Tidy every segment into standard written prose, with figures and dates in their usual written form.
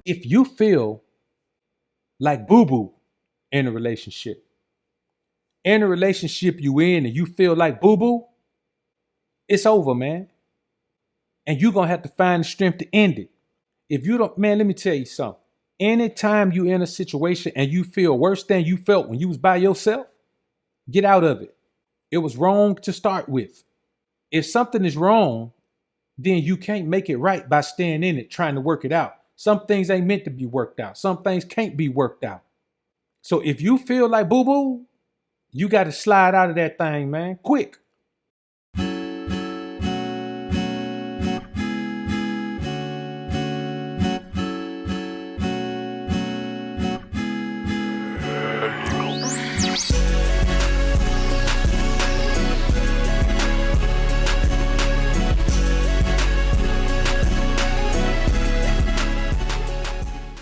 If you feel like boo-boo in a relationship, you in and you feel like boo-boo, it's over, man. And you're going to have to find the strength to end it. If you don't, man, let me tell you something. Anytime you in a situation and you feel worse than you felt when you was by yourself, get out of it. It was wrong to start with. If something is wrong, then you can't make it right by staying in it, trying to work it out. Some things ain't meant to be worked out. Some things can't be worked out. So if you feel like boo-boo, you got to slide out of that thing, man, quick.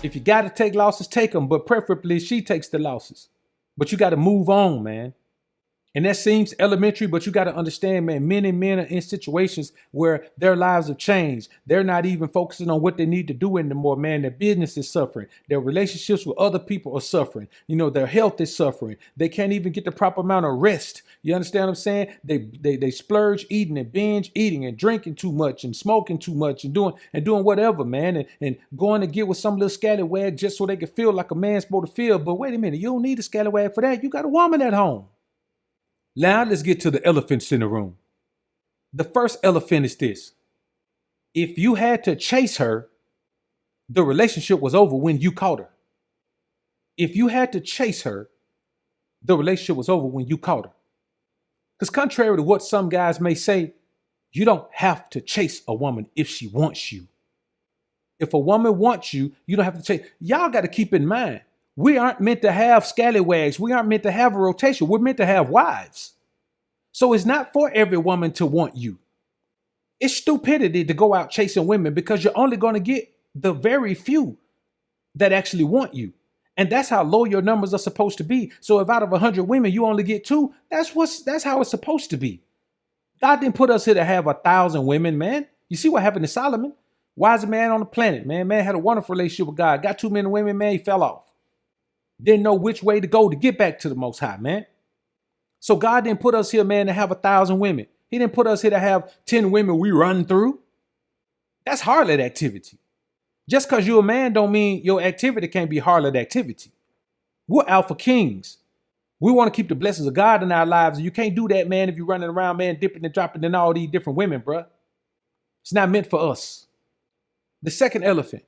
If you got to take losses, take them, but preferably she takes the losses. But you got to move on, man. And that seems elementary, but you got to understand, man, many men are in situations where their lives have changed. They're not even focusing on what they need to do anymore, man. Their business is suffering. Their relationships with other people are suffering. You know, their health is suffering. They can't even get the proper amount of rest. You understand what I'm saying? They splurge eating and binge eating and drinking too much and smoking too much and doing whatever, man, and going to get with some little scallywag just so they can feel like a man's supposed to feel. But wait a minute, you don't need a scallywag for that. You got a woman at home. Now let's get to the elephants in the room. The first elephant is this. If you had to chase her, the relationship was over when you caught her. If you had to chase her, the relationship was over when you caught her. Because contrary to what some guys may say, you don't have to chase a woman if she wants you. If a woman wants you, you don't have to chase. Y'all got to keep in mind, we aren't meant to have scallywags. We aren't meant to have a rotation. We're meant to have wives. So it's not for every woman to want you. It's stupidity to go out chasing women because you're only going to get the very few that actually want you. And that's how low your numbers are supposed to be. So if out of 100 women, you only get 2, that's how it's supposed to be. God didn't put us here to have 1,000 women, man. You see what happened to Solomon? Wisest man on the planet, man. Man had a wonderful relationship with God. Got too many women, man. He fell off. Didn't know which way to go to get back to the Most High, man. So God didn't put us here, man, to have 1,000 women. He didn't put us here to have 10 women we run through. That's harlot activity. Just because you're a man don't mean your activity can't be harlot activity. We're alpha kings. We want to keep the blessings of God in our lives. And you can't do that, man, if you're running around, man, dipping and dropping in all these different women, bruh. It's not meant for us. The second elephant.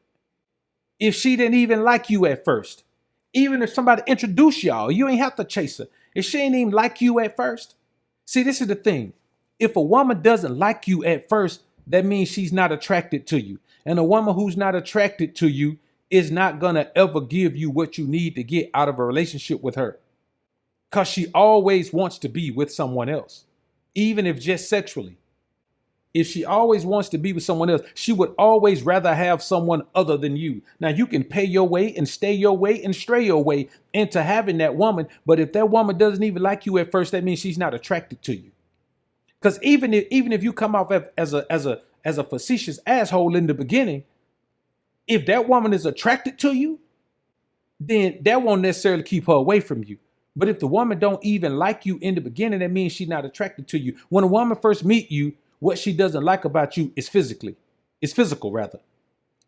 If she didn't even like you at first, even if somebody introduced y'all, you ain't have to chase her. If she ain't even like you at first. See, this is the thing. If a woman doesn't like you at first, that means she's not attracted to you. And a woman who's not attracted to you is not going to ever give you what you need to get out of a relationship with her. Because she always wants to be with someone else, even if just sexually. If she always wants to be with someone else, she would always rather have someone other than you. Now, you can pay your way and stay your way and stray your way into having that woman. But if that woman doesn't even like you at first, that means she's not attracted to you. Because even if you come off as a facetious asshole in the beginning, if that woman is attracted to you, then that won't necessarily keep her away from you. But if the woman don't even like you in the beginning, that means she's not attracted to you. When a woman first meet you, what she doesn't like about you is physical rather.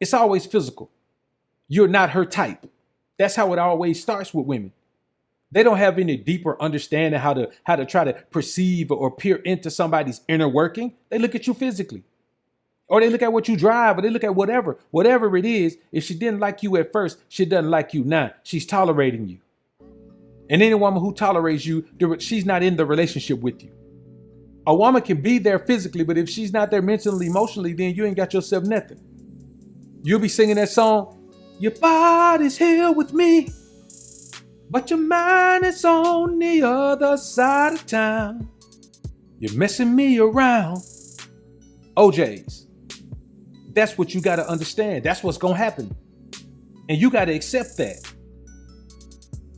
It's always physical. You're not her type. That's how it always starts with women. They don't have any deeper understanding how to try to perceive or peer into somebody's inner working. They look at you physically. Or they look at what you drive, or they look at whatever it is. If she didn't like you at first, she doesn't like you now. She's tolerating you. And any woman who tolerates you, she's not in the relationship with you. A woman can be there physically, but if she's not there mentally, emotionally, then you ain't got yourself nothing. You'll be singing that song, your body's here with me, but your mind is on the other side of town. You're messing me around. OJs. That's what you got to understand. That's what's going to happen. And you got to accept that.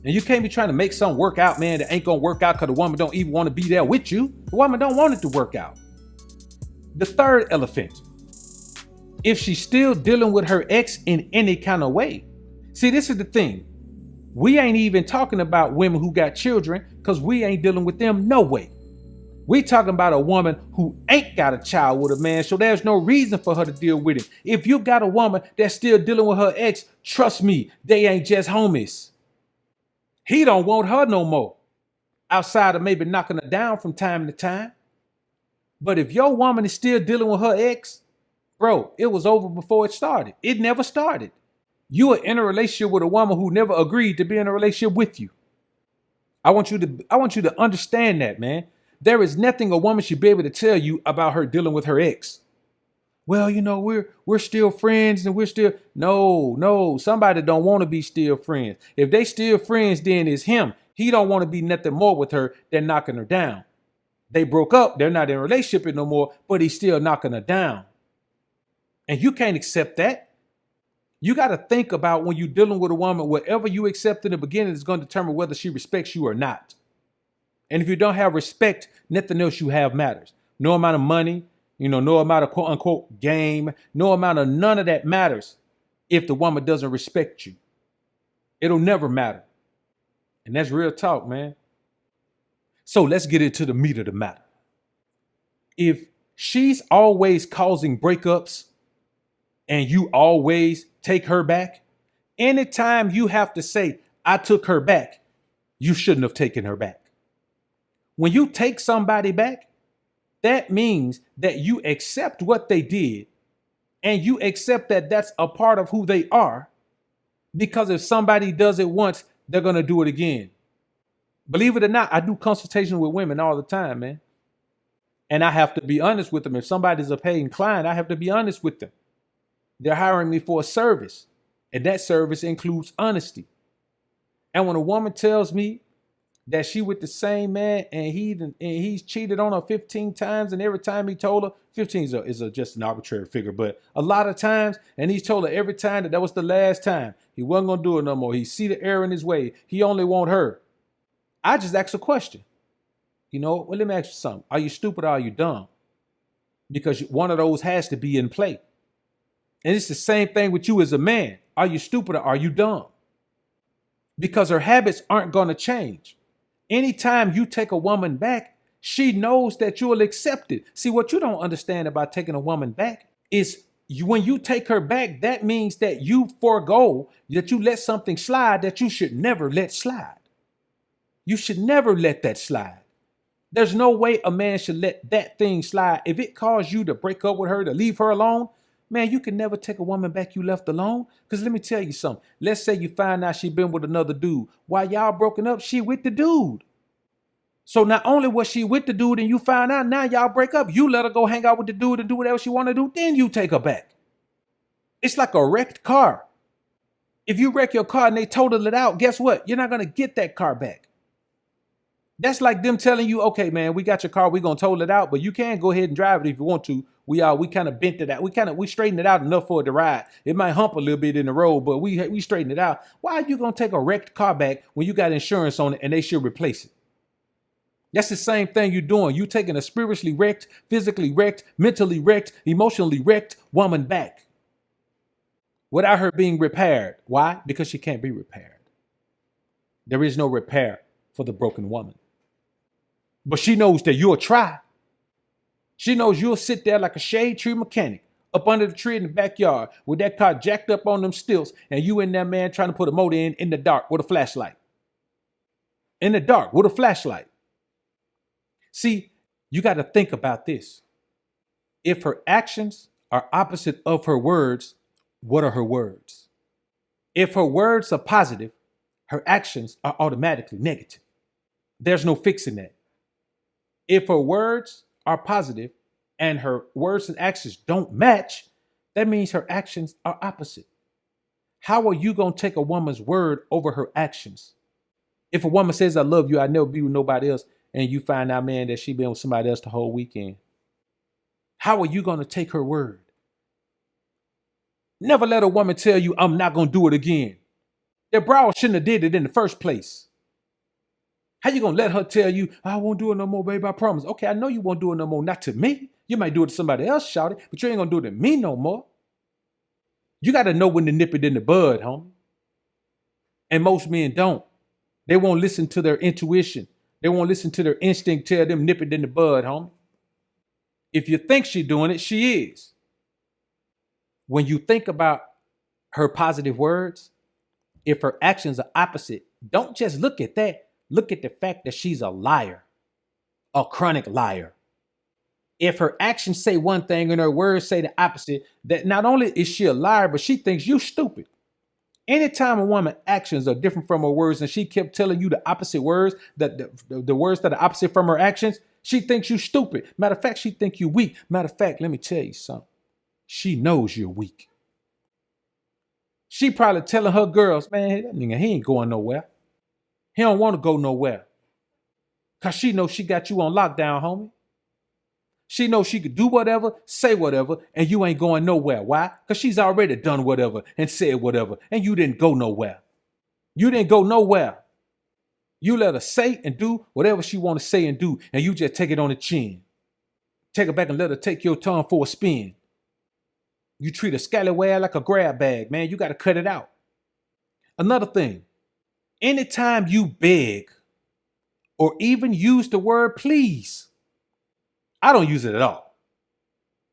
And you can't be trying to make something work out, man, that ain't going to work out because the woman don't even want to be there with you. The woman don't want it to work out. The third elephant. if she's still dealing with her ex in any kind of way. See, this is the thing. We ain't even talking about women who got children because we ain't dealing with them no way. We talking about a woman who ain't got a child with a man, so there's no reason for her to deal with him. If you got a woman that's still dealing with her ex, trust me, they ain't just homies. He don't want her no more, outside of maybe knocking her down from time to time. But if your woman is still dealing with her ex, bro, it was over before it started. It never started. You are in a relationship with a woman who never agreed to be in a relationship with you. I want you to understand that, man. There is nothing a woman should be able to tell you about her dealing with her ex. Well, we're still friends and we're still no. Somebody don't want to be still friends. If they still friends, then it's him. He don't want to be nothing more with her than knocking her down. They broke up. They're not in a relationship no more, but he's still knocking her down. And you can't accept that. You got to think about when you're dealing with a woman, whatever you accept in the beginning is going to determine whether she respects you or not. And if you don't have respect, nothing else you have matters. No amount of money, no amount of quote unquote game, no amount of none of that matters if the woman doesn't respect you. It'll never matter. And that's real talk, man. So let's get into the meat of the matter. If she's always causing breakups and you always take her back, anytime you have to say, I took her back, you shouldn't have taken her back. When you take somebody back, that means that you accept what they did and you accept that that's a part of who they are, because if somebody does it once, they're going to do it again. Believe it or not, I do consultation with women all the time, man. And I have to be honest with them. If somebody's a paying client, I have to be honest with them. They're hiring me for a service, and that service includes honesty. And when a woman tells me that she with the same man and he's cheated on her 15 times, and every time he told her, 15 is just an arbitrary figure, but a lot of times, and he's told her every time that was the last time, he wasn't going to do it no more. He see the error in his way. He only want her. I just ask a question. Well, let me ask you something. Are you stupid or are you dumb? Because one of those has to be in play. And it's the same thing with you as a man. Are you stupid or are you dumb? Because her habits aren't going to change. Anytime you take a woman back, she knows that you'll accept it. See, what you don't understand about taking a woman back is when you take her back, that means that you forego, that you let something slide that you should never let slide. You should never let that slide. There's no way a man should let that thing slide. If it caused you to break up with her, to leave her alone, man, you can never take a woman back you left alone. Because let me tell you something. Let's say you find out she been with another dude. While y'all broken up, she with the dude. So not only was she with the dude and you find out, now y'all break up, you let her go hang out with the dude and do whatever she want to do, then you take her back. It's like a wrecked car. If you wreck your car and they total it out, guess what? You're not going to get that car back. That's like them telling you, okay, man, we got your car, we're going to total it out, but you can go ahead and drive it if you want to. We kind of bent it out. We straightened it out enough for it to ride. It might hump a little bit in the road, but we straightened it out. Why are you going to take a wrecked car back when you got insurance on it and they should replace it? That's the same thing you're doing. You taking a spiritually wrecked, physically wrecked, mentally wrecked, emotionally wrecked woman back without her being repaired. Why? Because she can't be repaired. There is no repair for the broken woman. But she knows that you'll try. She knows you'll sit there like a shade tree mechanic up under the tree in the backyard with that car jacked up on them stilts, and you and that man trying to put a motor in the dark with a flashlight. In the dark with a flashlight. See, you got to think about this. If her actions are opposite of her words, what are her words? If her words are positive, her actions are automatically negative. There's no fixing that. If her words are positive and her words and actions don't match, that means her actions are opposite. How are you going to take a woman's word over her actions? If a woman says, I love you, I'll never be with nobody else, and you find out, man, that she been with somebody else the whole weekend, how are you going to take her word? Never let a woman tell you, I'm not going to do it again. That bro shouldn't have did it in the first place. How you going to let her tell you, I won't do it no more, babe, I promise. Okay, I know you won't do it no more, not to me. You might do it to somebody else, shout it, but you ain't going to do it to me no more. You got to know when to nip it in the bud, homie. And most men don't. They won't listen to their intuition. They won't listen to their instinct tell them nip it in the bud, homie. If you think she's doing it, she is. When you think about her positive words, if her actions are opposite, don't just look at that. Look at the fact that she's a liar, a chronic liar. If her actions say one thing and her words say the opposite, that not only is she a liar, but she thinks you stupid. Anytime a woman's actions are different from her words and she kept telling you the opposite words, that the words that are opposite from her actions, she thinks you stupid. Matter of fact, she thinks you weak. Matter of fact, let me tell you something. She knows you're weak. She probably telling her girls, man, that nigga, he ain't going nowhere. He don't want to go nowhere. Because she knows she got you on lockdown, homie. She knows she could do whatever, say whatever, and you ain't going nowhere. Why? Because she's already done whatever and said whatever, and you didn't go nowhere. You didn't go nowhere. You let her say and do whatever she want to say and do, and you just take it on the chin. Take her back and let her take your tongue for a spin. You treat a scallywag like a grab bag, man. You got to cut it out. Another thing, anytime you beg or even use the word please, I don't use it at all.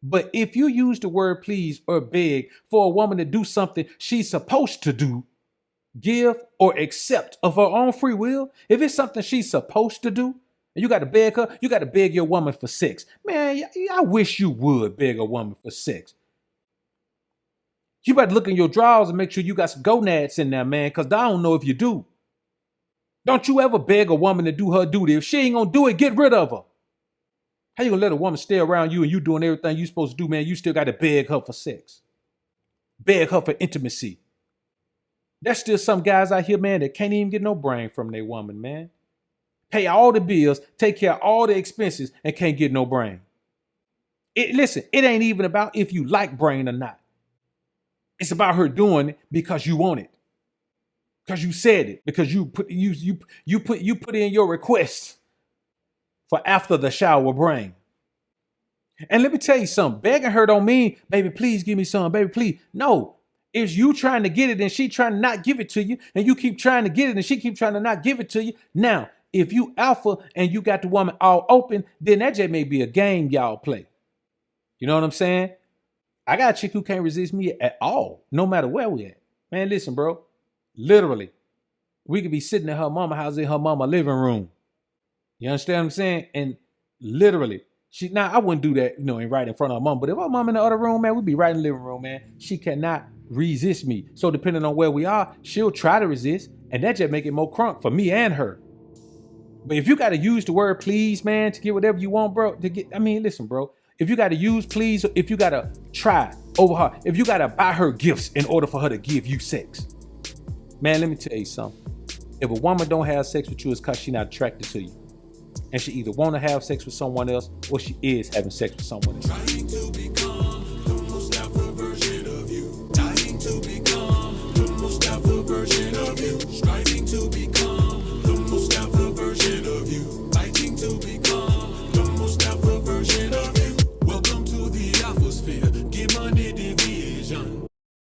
But if you use the word please or beg for a woman to do something she's supposed to do, give or accept of her own free will, if it's something she's supposed to do, and you got to beg her, you got to beg your woman for sex. Man, I wish you would beg a woman for sex. You better look in your drawers and make sure you got some gonads in there, man, because I don't know if you do. Don't you ever beg a woman to do her duty. If she ain't going to do it, get rid of her. How you gonna let a woman stay around you and you doing everything you supposed to do, man? You still got to beg her for sex. Beg her for intimacy. There's still some guys out here, man, that can't even get no brain from their woman, man. Pay all the bills, take care of all the expenses, and can't get no brain. Listen, it ain't even about if you like brain or not. It's about her doing it because you want it. Because you said it. Because you put in your request for after the shower brain. And let me tell you something. Begging her don't mean, baby, please give me some. Baby, please. No. It's you trying to get it and she trying to not give it to you. And you keep trying to get it and she keep trying to not give it to you. Now, if you alpha and you got the woman all open, then that just may be a game y'all play. You know what I'm saying? I got a chick who can't resist me at all, no matter where we at. Man, listen, bro. Literally, we could be sitting in her mama house in her mama living room. You understand what I'm saying? And literally, I wouldn't do that, and right in front of her mom. But if her mom in the other room, man, we'd be right in the living room, man. She cannot resist me. So depending on where we are, she'll try to resist. And that just make it more crunk for me and her. But if you got to use the word please, man, to get whatever you want, bro, listen, bro. If you got to use please, if you got to try over her, if you got to buy her gifts in order for her to give you sex, man, let me tell you something. If a woman don't have sex with you, it's because she's not attracted to you. And she either want to have sex with someone else or she is having sex with someone else.